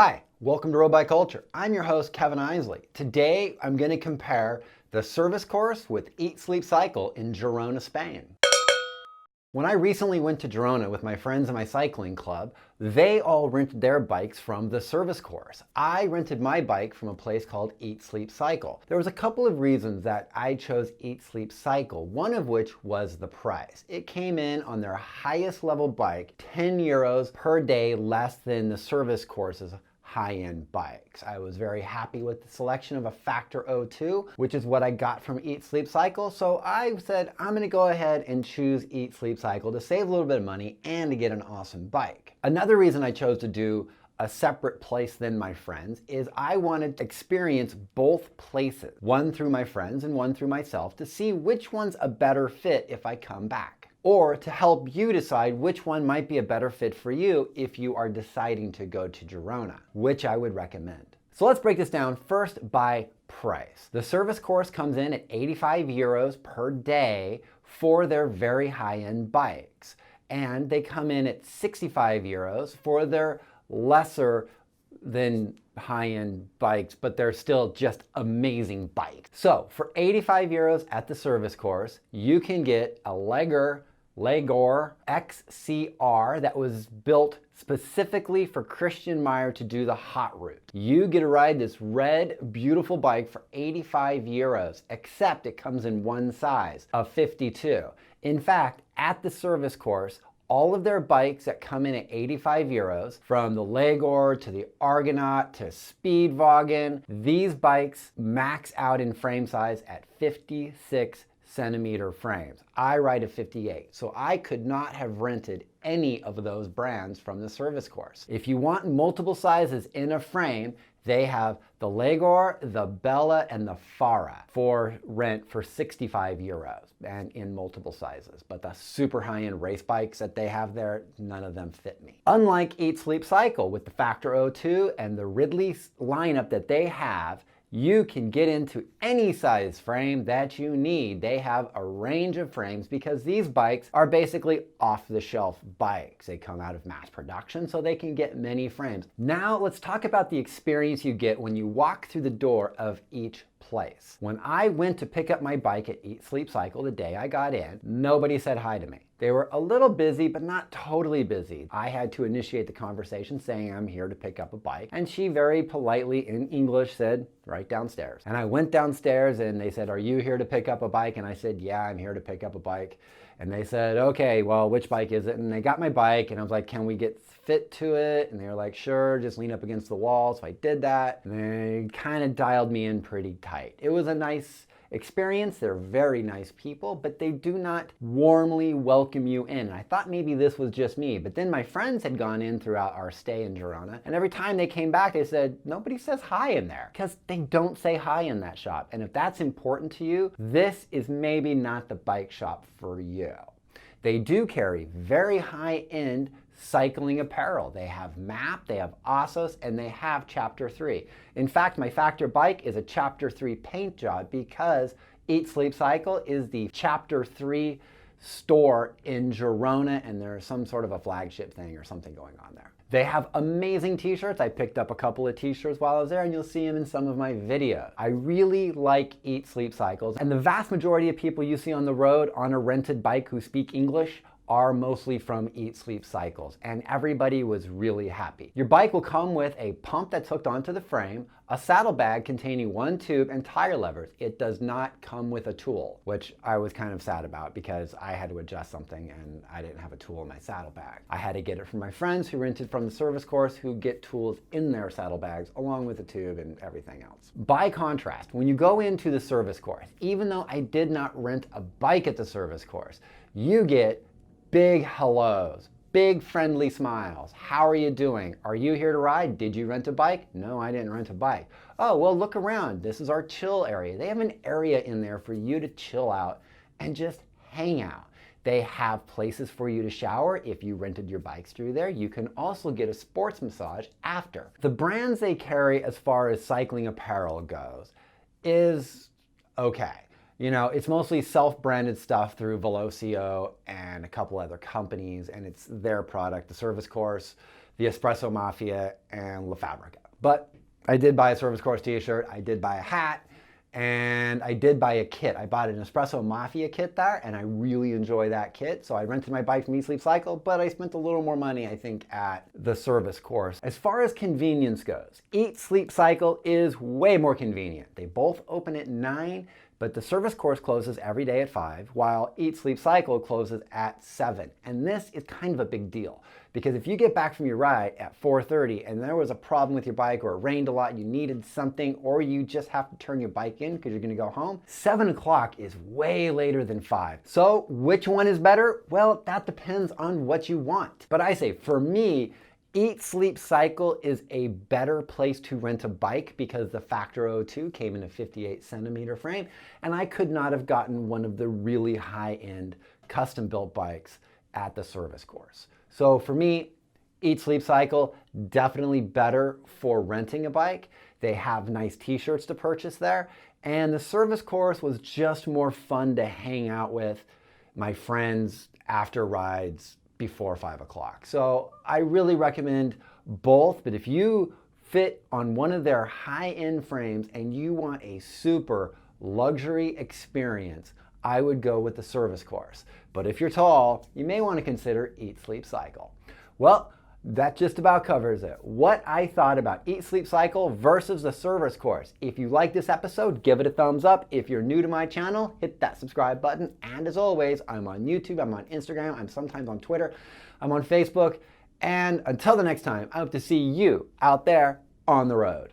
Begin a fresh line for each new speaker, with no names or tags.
Hi, welcome to Road Bike Culture. I'm your host, Kevin Isley. Today, I'm going to compare the service course with Eat, Sleep, Cycle in Girona, Spain. When I recently went to Girona with my friends in my cycling club, they all rented their bikes from the service course. I rented my bike from a place called Eat, Sleep, Cycle. There was a couple of reasons that I chose Eat, Sleep, Cycle, one of which was the price. It came in on their highest level bike, 10 euros per day less than the service course's high-end bikes. I was very happy with the selection of a Factor 02, which is what I got from Eat, Sleep, Cycle. So I said, I'm gonna go ahead and choose Eat, Sleep, Cycle to save a little bit of money and to get an awesome bike. Another reason I chose to do a separate place than my friends is I wanted to experience both places, one through my friends and one through myself, to see which one's a better fit if I come back, or to help you decide which one might be a better fit for you if you are deciding to go to Girona, which I would recommend. So let's break this down first by price. The service course comes in at 85 euros per day for their very high-end bikes, and they come in at 65 euros for their lesser than high-end bikes, but they're still just amazing bikes. So for 85 euros at the service course, you can get a Legor XCR that was built specifically for Christian Meyer to do the hot route. You get to ride this red, beautiful bike for 85 euros, except it comes in one size, a 52. In fact, at the service course, all of their bikes that come in at 85 euros, from the Legor to the Argonaut to Speedwagon, these bikes max out in frame size at 56 centimeter frames. I ride a 58, so I could not have rented any of those brands from the service course. If you want multiple sizes in a frame, they have the Legor, the Bella, and the Fara for rent for 65 euros and in multiple sizes. But the super high-end race bikes that they have there, none of them fit me. Unlike Eat, Sleep, Cycle with the Factor 02 and the Ridley lineup that they have, you can get into any size frame that you need. They have a range of frames because these bikes are basically off-the-shelf bikes. They come out of mass production, so they can get many frames. Now let's talk about the experience you get when you walk through the door of each place. When I went to pick up my bike at Eat, Sleep, Cycle the day I got in, nobody said hi to me. They were a little busy, but not totally busy. I had to initiate the conversation saying I'm here to pick up a bike. And she very politely in English said, right downstairs. And I went downstairs and they said, are you here to pick up a bike? And I said, yeah, I'm here to pick up a bike. And they said, okay, well, which bike is it? And they got my bike and I was like, can we get fit to it? And they were like, sure, just lean up against the wall. So I did that. And they kind of dialed me in pretty tight. It was a nice experience. They're very nice people, but they do not warmly welcome you in. And I thought maybe this was just me, but then my friends had gone in throughout our stay in Girona, and every time they came back, they said, nobody says hi in there, because they don't say hi in that shop. And if that's important to you, this is maybe not the bike shop for you. They do carry very high-end cycling apparel. They have MAP, they have ASOS, and they have Chapter 3. In fact, my Factor bike is a Chapter 3 paint job because Eat, Sleep, Cycle is the Chapter 3 store in Girona, and there's some sort of a flagship thing or something going on there. They have amazing t-shirts. I picked up a couple of t-shirts while I was there, and you'll see them in some of my videos. I really like Eat, Sleep, Cycles, and the vast majority of people you see on the road on a rented bike who speak English are mostly from Eat, Sleep, Cycles, and everybody was really happy. Your bike will come with a pump that's hooked onto the frame, a saddlebag containing one tube, and tire levers. It does not come with a tool, which I was kind of sad about because I had to adjust something and I didn't have a tool in my saddlebag. I had to get it from my friends who rented from the service course who get tools in their saddlebags along with the tube and everything else. By contrast, when you go into the service course, even though I did not rent a bike at the service course, you get big hellos, big friendly smiles. How are you doing? Are you here to ride? Did you rent a bike? No, I didn't rent a bike. Oh, well, look around. This is our chill area. They have an area in there for you to chill out and just hang out. They have places for you to shower. If you rented your bikes through there, you can also get a sports massage after. The brands they carry as far as cycling apparel goes is okay. You know, it's mostly self-branded stuff through Velocio and a couple other companies, and it's their product. The service course, the Espresso Mafia and La Fabrica. But I did buy a service course t-shirt, I did buy a hat, and I did buy a kit. I bought an Espresso Mafia kit there, and I really enjoy that kit. So I rented my bike from Eat Sleep Cycle, but I spent a little more money, I think, at the service course. As far as convenience goes, Eat Sleep Cycle is way more convenient. They both open at 9, but the service course closes every day at 5, while Eat Sleep Cycle closes at 7. And this is kind of a big deal, because if you get back from your ride at 4:30 and there was a problem with your bike, or it rained a lot, you needed something, or you just have to turn your bike in because you're going to go home, 7 o'clock is way later than 5. So which one is better? Well, that depends on what you want. But I say, for me, Eat Sleep Cycle is a better place to rent a bike because the Factor 02 came in a 58 centimeter frame, and I could not have gotten one of the really high-end custom built bikes at the service course. So for me, Eat Sleep Cycle, definitely better for renting a bike. They have nice t-shirts to purchase there, and the service course was just more fun to hang out with my friends after rides before 5 o'clock. So I really recommend both, but if you fit on one of their high-end frames and you want a super luxury experience, I would go with the service course. But if you're tall, you may want to consider Eat Sleep Cycle. Well, that just about covers it. What I thought about Eat Sleep Cycle versus the service course. If you like this episode, give it a thumbs up. If you're new to my channel, hit that subscribe button. And as always, I'm on YouTube, I'm on Instagram, I'm sometimes on Twitter, I'm on Facebook. And until the next time, I hope to see you out there on the road.